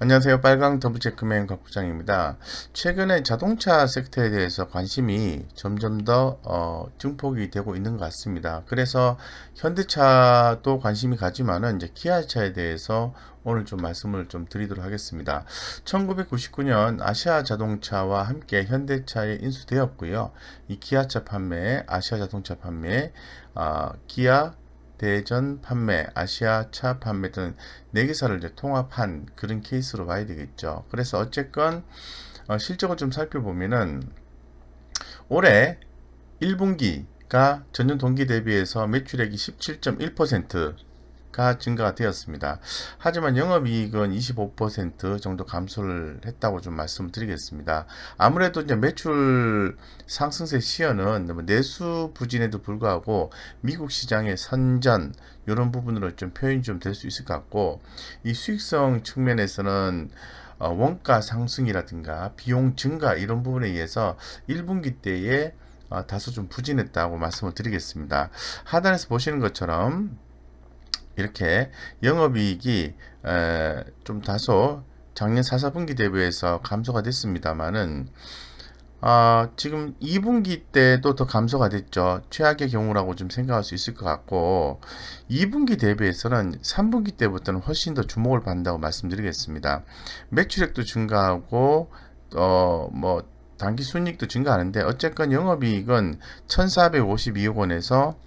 안녕하세요. 빨강 더블체크맨 곽 부장입니다. 최근에 자동차 섹터에 대해서 관심이 점점 더 증폭이 되고 있는 것 같습니다. 그래서 현대차도 관심이 가지만은 이제 기아차에 대해서 오늘 좀 말씀을 좀 드리도록 하겠습니다. 1999년 아시아 자동차와 함께 현대차에 인수되었고요. 이 기아차 판매, 아시아 자동차 판매, 기아 대전 판매, 아시아 차 판매 등 4개사를 이제 통합한 그런 케이스로 봐야 되겠죠. 그래서 어쨌건 실적을 좀 살펴보면은 올해 1분기가 전년 동기 대비해서 매출액이 17.1%가 증가가 되었습니다. 하지만 영업이익은 25% 정도 감소를 했다고 좀 말씀을 드리겠습니다. 아무래도 이제 매출 상승세 시연은 내수 부진에도 불구하고 미국 시장의 선전 이런 부분으로 좀 표현이 좀 될 수 있을 것 같고, 이 수익성 측면에서는 원가 상승이라든가 비용 증가 이런 부분에 의해서 1분기 때에 다소 좀 부진했다고 말씀을 드리겠습니다. 하단에서 보시는 것처럼 이렇게 영업이익이 좀 다소 작년 4, 4분기 대비해서 감소가 됐습니다만은 지금 2분기 때도 더 감소가 됐죠. 최악의 경우라고 좀 생각할 수 있을 것 같고, 2분기 대비해서는 3분기 때부터는 훨씬 더 주목을 받는다고 말씀드리겠습니다. 매출액도 증가하고, 단기 순이익도 증가하는데, 어쨌건 영업이익은 1,452억 원에서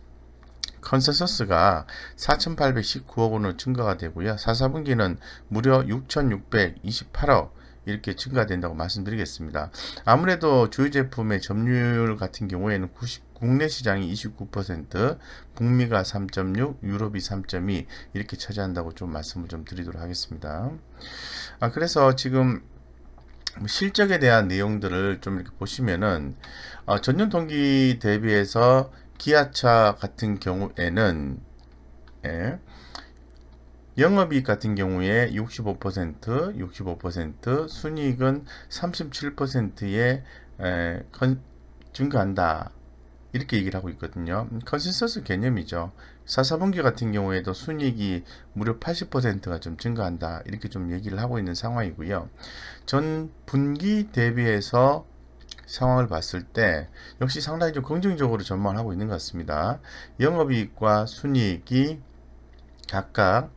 컨센서스가 4,819억 원으로 증가가 되고요. 4, 4분기는 무려 6,628억 이렇게 증가된다고 말씀드리겠습니다. 아무래도 주요 제품의 점유율 같은 경우에는 국내 시장이 29%, 북미가 3.6, 유럽이 3.2 이렇게 차지한다고 좀 말씀을 좀 드리도록 하겠습니다. 그래서 지금 실적에 대한 내용들을 좀 이렇게 보시면은 전년 동기 대비해서 기아차 같은 경우에는 예, 영업이익 같은 경우에 65%, 순이익은 37%의 증가한다. 이렇게 얘기를 하고 있거든요. 컨센서스 개념이죠. 4, 4분기 같은 경우에도 순이익이 무려 80%가 좀 증가한다. 이렇게 좀 얘기를 하고 있는 상황이고요. 전 분기 대비해서 상황을 봤을 때 역시 상당히 좀 긍정적으로 전망을 하고 있는 것 같습니다. 영업이익과 순이익이 각각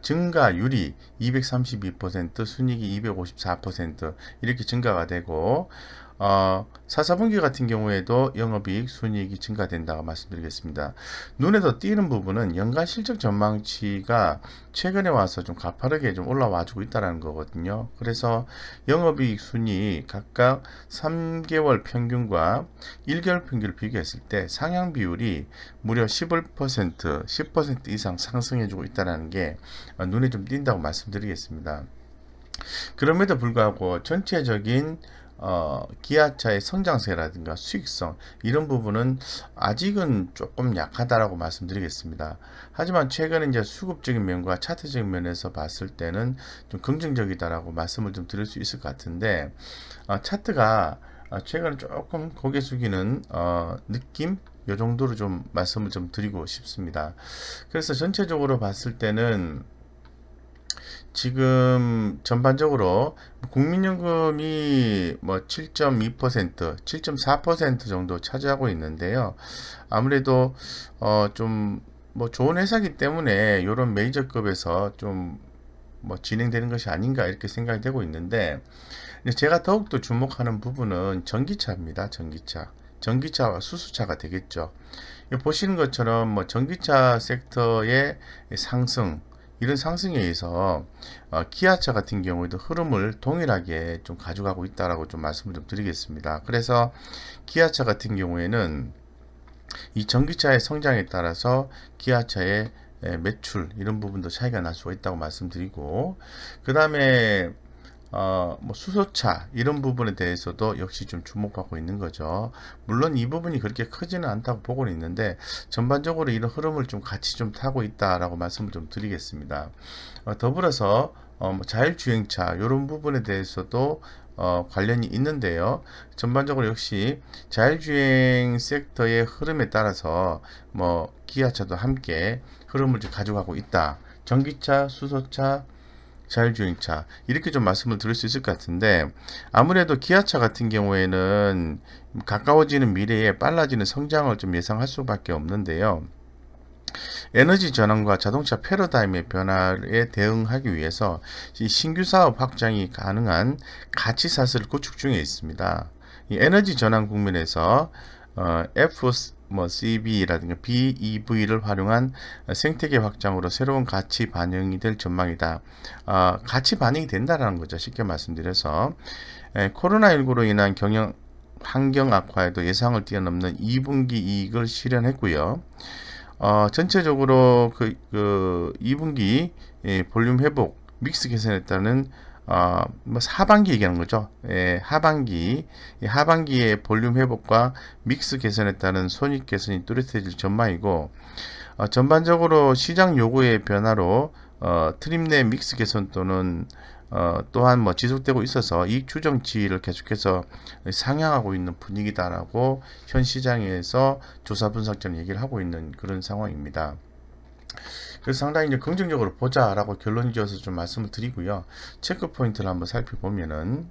증가율이 232%, 순이익이 254% 이렇게 증가가 되고, 4, 4분기 같은 경우에도 영업이익, 순이익이 증가된다고 말씀드리겠습니다. 눈에 더 띄는 부분은 연간 실적 전망치가 최근에 와서 좀 가파르게 좀 올라와 주고 있다는 거거든요. 그래서 영업이익, 순이익 각각 3개월 평균과 1개월 평균을 비교했을 때 상향 비율이 무려 10% 이상 상승해주고 있다는 게 눈에 좀 띈다고 말씀드리겠습니다. 그럼에도 불구하고 전체적인 기아차의 성장세라든가 수익성 이런 부분은 아직은 조금 약하다라고 말씀드리겠습니다. 하지만 최근에 이제 수급적인 면과 차트적인 면에서 봤을 때는 좀 긍정적이다라고 말씀을 좀 드릴 수 있을 것 같은데, 차트가 최근에 조금 고개 숙이는 느낌 요 정도로 좀 말씀을 좀 드리고 싶습니다. 그래서 전체적으로 봤을 때는 지금 전반적으로 국민연금이 뭐 7.2%, 7.4% 정도 차지하고 있는데요. 아무래도 좀 뭐 좋은 회사기 때문에 이런 메이저급에서 좀 뭐 진행되는 것이 아닌가 이렇게 생각이 되고 있는데, 제가 더욱더 주목하는 부분은 전기차입니다. 전기차. 전기차와 수소차가 되겠죠. 보시는 것처럼 뭐 전기차 섹터의 상승, 이런 상승에 의해서 기아차 같은 경우에도 흐름을 동일하게 좀 가져가고 있다라고 좀 말씀을 좀 드리겠습니다. 그래서 기아차 같은 경우에는 이 전기차의 성장에 따라서 기아차의 매출 이런 부분도 차이가 날 수가 있다고 말씀드리고, 그 다음에 뭐 수소차 이런 부분에 대해서도 역시 좀 주목받고 있는 거죠. 물론 이 부분이 그렇게 크지는 않다고 보고는 있는데 전반적으로 이런 흐름을 좀 같이 좀 타고 있다라고 말씀을 좀 드리겠습니다. 더불어서 뭐 자율주행차 이런 부분에 대해서도 관련이 있는데요. 전반적으로 역시 자율주행 섹터의 흐름에 따라서 뭐 기아차도 함께 흐름을 좀 가져가고 있다. 전기차, 수소차, 자율주행차 이렇게 좀 말씀을 드릴 수 있을 것 같은데, 아무래도 기아차 같은 경우에는 가까워지는 미래에 빨라지는 성장을 좀 예상할 수밖에 없는데요. 에너지 전환과 자동차 패러다임의 변화에 대응하기 위해서 이 신규 사업 확장이 가능한 가치 사슬을 구축 중에 있습니다. 이 에너지 전환 국면에서 CB라든가 BEV를 활용한 생태계 확장으로 새로운 가치 반영이 될 전망이다. 가치 반영이 된다라는 거죠. 쉽게 말씀드려서 코로나19로 인한 환경 악화에도 예상을 뛰어넘는 2분기 이익을 실현했고요. 전체적으로 그 2분기 볼륨 회복, 믹스 개선에 따른 하반기 얘기하는 거죠. 하반기의 볼륨 회복과 믹스 개선에 따른 손익 개선이 뚜렷해질 전망이고, 전반적으로 시장 요구의 변화로 트림 내 믹스 개선 또는 또한 지속되고 있어서 이익 추정 지위를 계속해서 상향하고 있는 분위기다라고 현 시장에서 조사 분석자는 얘기를 하고 있는 그런 상황입니다. 그래서 상당히 이제 긍정적으로 보자라고 결론 지어서 좀 말씀을 드리고요. 체크 포인트를 한번 살펴보면은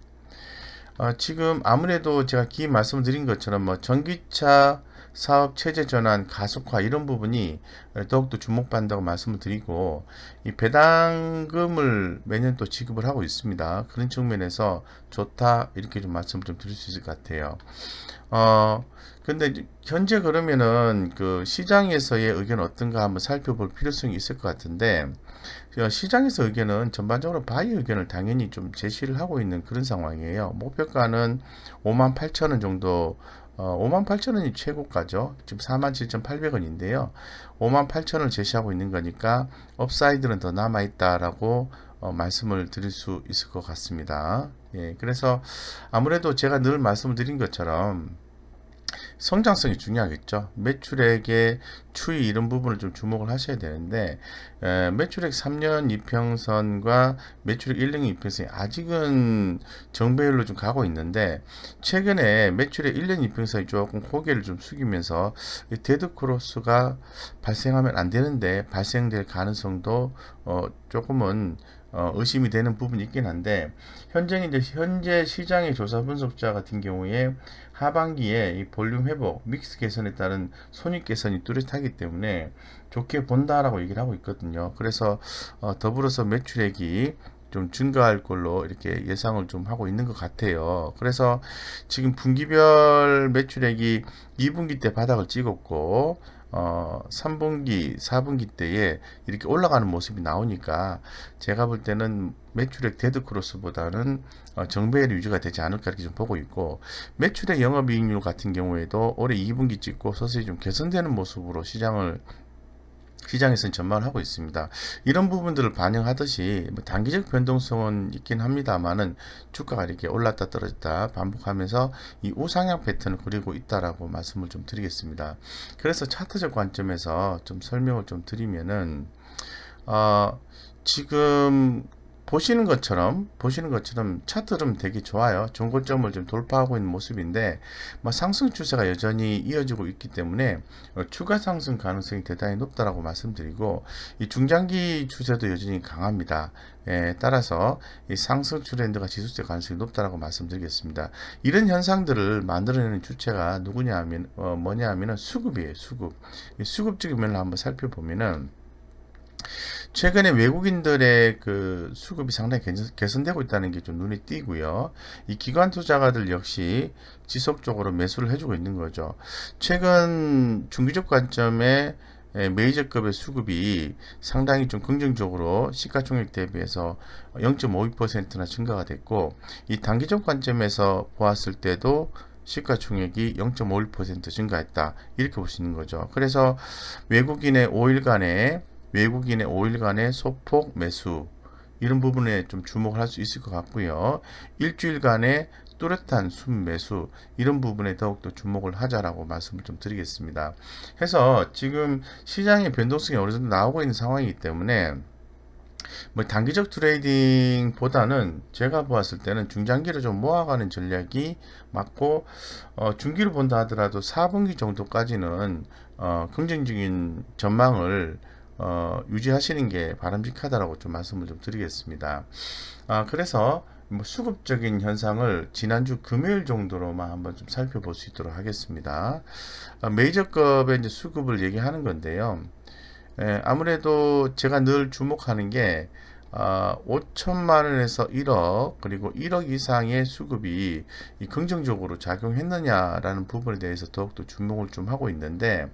지금 아무래도 제가 말씀을 드린 것처럼 전기차 사업 체제 전환 가속화 이런 부분이 더욱더 주목받는다고 말씀을 드리고, 이 배당금을 매년 또 지급을 하고 있습니다. 그런 측면에서 좋다 이렇게 좀 말씀을 좀 드릴 수 있을 것 같아요. 근데 현재 그러면은 그 시장에서의 의견 어떤가 한번 살펴볼 필요성이 있을 것 같은데, 시장에서 의견은 전반적으로 바이 의견을 당연히 좀 제시를 하고 있는 그런 상황이에요. 목표가는 58,000원 정도, 58,000원이 최고가죠. 지금 47,800원인데요. 58,000원을 제시하고 있는 거니까 업사이드는 더 남아 있다라고 말씀을 드릴 수 있을 것 같습니다. 예, 그래서 아무래도 제가 늘 말씀을 드린 것처럼 성장성이 중요하겠죠. 매출액의 추이 이런 부분을 좀 주목을 하셔야 되는데, 매출액 3년 이평선과 매출액 1년 이평선이 아직은 정배율로 좀 가고 있는데, 최근에 매출액 1년 이평선이 조금 고개를 좀 숙이면서 데드크로스가 발생하면 안 되는데 발생될 가능성도 조금은 의심이 되는 부분이 있긴 한데, 현재 시장의 조사 분석자 같은 경우에 하반기에 이 볼륨 회복, 믹스 개선에 따른 손익 개선이 뚜렷하기 때문에 좋게 본다라고 얘기를 하고 있거든요. 그래서 더불어서 매출액이 좀 증가할 걸로 이렇게 예상을 좀 하고 있는 것 같아요. 그래서 지금 분기별 매출액이 2분기 때 바닥을 찍었고 3분기, 4분기 때에 이렇게 올라가는 모습이 나오니까 제가 볼 때는 매출액 데드크로스보다는 정배율 유지가 되지 않을까 이렇게 좀 보고 있고, 매출액 영업이익률 같은 경우에도 올해 2분기 찍고 서서히 좀 개선되는 모습으로 시장에서는 전망을 하고 있습니다. 이런 부분들을 반영하듯이 단기적 변동성은 있긴 합니다만은 주가가 이렇게 올랐다 떨어졌다 반복하면서 이 우상향 패턴을 그리고 있다라고 말씀을 좀 드리겠습니다. 그래서 차트적 관점에서 좀 설명을 좀 드리면은 지금 보시는 것처럼 차트는 되게 좋아요. 중고점을 좀 돌파하고 있는 모습인데 상승 추세가 여전히 이어지고 있기 때문에 추가 상승 가능성이 대단히 높다라고 말씀드리고, 이 중장기 추세도 여전히 강합니다. 따라서 이 상승 트렌드가 지속될 가능성이 높다라고 말씀드리겠습니다. 이런 현상들을 만들어내는 주체가 뭐냐 하면은 수급이에요. 수급적인 면을 한번 살펴보면은 최근에 외국인들의 그 수급이 상당히 개선되고 있다는 게 좀 눈에 띄고요. 이 기관 투자가들 역시 지속적으로 매수를 해주고 있는 거죠. 최근 중기적 관점에 메이저급의 수급이 상당히 좀 긍정적으로 시가총액 대비해서 0.52%나 증가가 됐고, 이 단기적 관점에서 보았을 때도 시가총액이 0.51% 증가했다 이렇게 볼 수 있는 거죠. 그래서 외국인의 5일간의 소폭 매수 이런 부분에 좀 주목을 할 수 있을 것 같고요. 일주일간의 뚜렷한 순매수 이런 부분에 더욱더 주목을 하자라고 말씀을 좀 드리겠습니다. 해서 지금 시장의 변동성이 어느 정도 나오고 있는 상황이기 때문에 단기적 트레이딩보다는 제가 보았을 때는 중장기를 좀 모아가는 전략이 맞고, 중기를 본다 하더라도 4분기 정도까지는 긍정적인 전망을 유지하시는 게 바람직하다라고 좀 말씀을 좀 드리겠습니다. 그래서 뭐 수급적인 현상을 지난주 금요일 정도로만 한번 좀 살펴볼 수 있도록 하겠습니다. 메이저급의 이제 수급을 얘기하는 건데요. 아무래도 제가 늘 주목하는 게 5천만 원에서 1억 그리고 1억 이상의 수급이 긍정적으로 작용했느냐라는 부분에 대해서 더욱더 주목을 좀 하고 있는데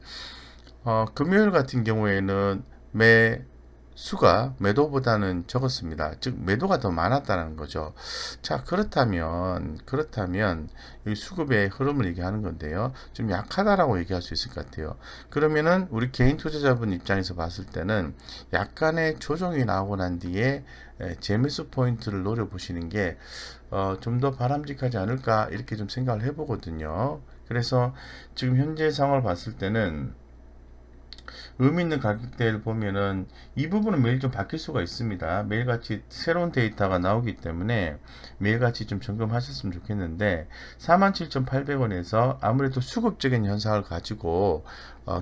금요일 같은 경우에는 매수가 매도보다는 적었습니다. 즉 매도가 더 많았다는 거죠. 자, 그렇다면 이 수급의 흐름을 얘기하는 건데요. 좀 약하다라고 얘기할 수 있을 것 같아요. 그러면은 우리 개인 투자자분 입장에서 봤을 때는 약간의 조정이 나오고 난 뒤에 재매수 포인트를 노려보시는 게 좀 더 바람직하지 않을까 이렇게 좀 생각을 해보거든요. 그래서 지금 현재 상황을 봤을 때는 의미 있는 가격대를 보면은 이 부분은 매일 좀 바뀔 수가 있습니다. 매일같이 새로운 데이터가 나오기 때문에 매일같이 좀 점검하셨으면 좋겠는데 47,800원에서 아무래도 수급적인 현상을 가지고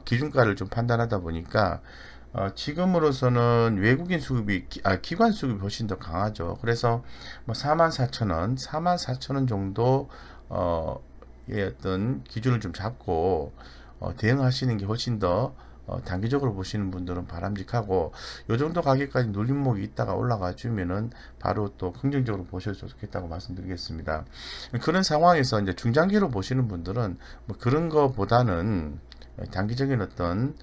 기준가를 좀 판단하다 보니까 지금으로서는 외국인 수급이 기관 수급이 훨씬 더 강하죠. 그래서 뭐 44,000원, 44,000원 정도 의 어떤 기준을 좀 잡고 대응하시는 게 훨씬 더 단기적으로 보시는 분들은 바람직하고 요 정도 가격까지 눌림목이 있다가 올라가 주면은 바로 또 긍정적으로 보셔도 좋겠다고 말씀드리겠습니다. 그런 상황에서 이제 중장기로 보시는 분들은 뭐 그런 거보다는 단기적인 어떤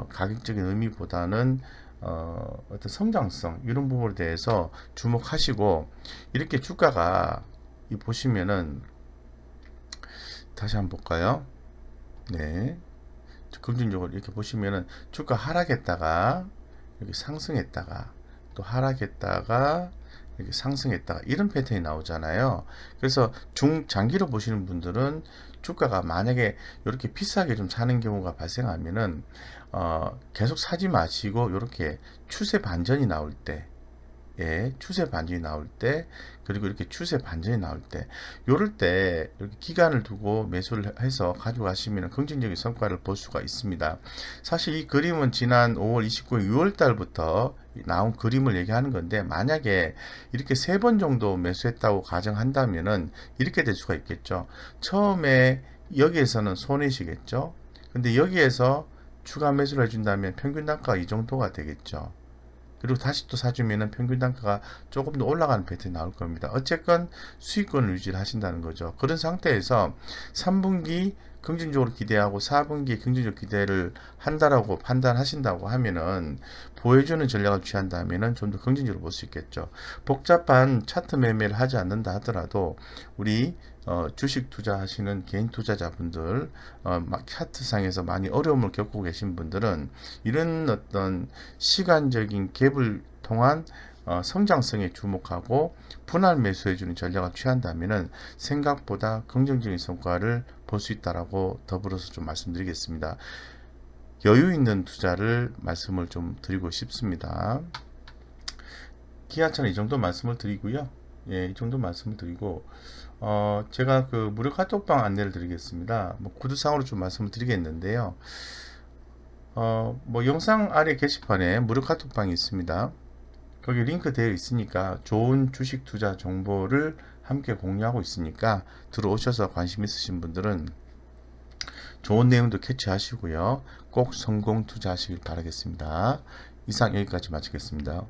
가격적인 의미보다는 어떤 성장성 이런 부분에 대해서 주목하시고 이렇게 주가가 보시면은 다시 한번 볼까요? 네. 긍정적으로 이렇게 보시면은 주가 하락했다가 여기 상승했다가 또 하락했다가 여기 상승했다가 이런 패턴이 나오잖아요. 그래서 중장기로 보시는 분들은 주가가 만약에 이렇게 비싸게 좀 사는 경우가 발생하면은 계속 사지 마시고 이렇게 추세 반전이 나올 때 추세 반전이 나올 때 그리고 이렇게 추세 반전이 나올 때 요럴 때 이렇게 기간을 두고 매수를 해서 가져가시면 긍정적인 성과를 볼 수가 있습니다. 사실 이 그림은 지난 5월 29일 6월 달부터 나온 그림을 얘기하는 건데 만약에 이렇게 3번 정도 매수했다고 가정한다면은 이렇게 될 수가 있겠죠. 처음에 여기에서는 손해시겠죠. 근데 여기에서 추가 매수를 해준다면 평균 단가가 이 정도가 되겠죠. 그리고 다시 또 사주면은 평균 단가가 조금 더 올라가는 패턴이 나올 겁니다. 어쨌건 수익권을 유지를 하신다는 거죠. 그런 상태에서 3분기 긍정적으로 기대하고 4분기 긍정적 기대를 한다라고 판단하신다고 하면은 보여주는 전략을 취한다면은 좀 더 긍정적으로 볼 수 있겠죠. 복잡한 차트 매매를 하지 않는다 하더라도 우리 주식 투자하시는 개인 투자자분들 차트상에서 많이 어려움을 겪고 계신 분들은 이런 어떤 시간적인 갭을 통한 성장성에 주목하고 분할 매수해주는 전략을 취한다면은 생각보다 긍정적인 성과를 볼 수 있다라고 더불어서 좀 말씀드리겠습니다. 여유 있는 투자를 말씀을 좀 드리고 싶습니다. 기아차는 이 정도 말씀을 드리고요. 예, 이 정도 말씀을 드리고 제가 그 무료 카톡방 안내를 드리겠습니다. 뭐 구두상으로 좀 말씀을 드리겠는데요. 뭐 영상 아래 게시판에 무료 카톡방이 있습니다. 거기 링크 되어 있으니까 좋은 주식 투자 정보를 함께 공유하고 있으니까 들어오셔서 관심 있으신 분들은 좋은 내용도 캐치하시고요. 꼭 성공 투자하시길 바라겠습니다. 이상 여기까지 마치겠습니다.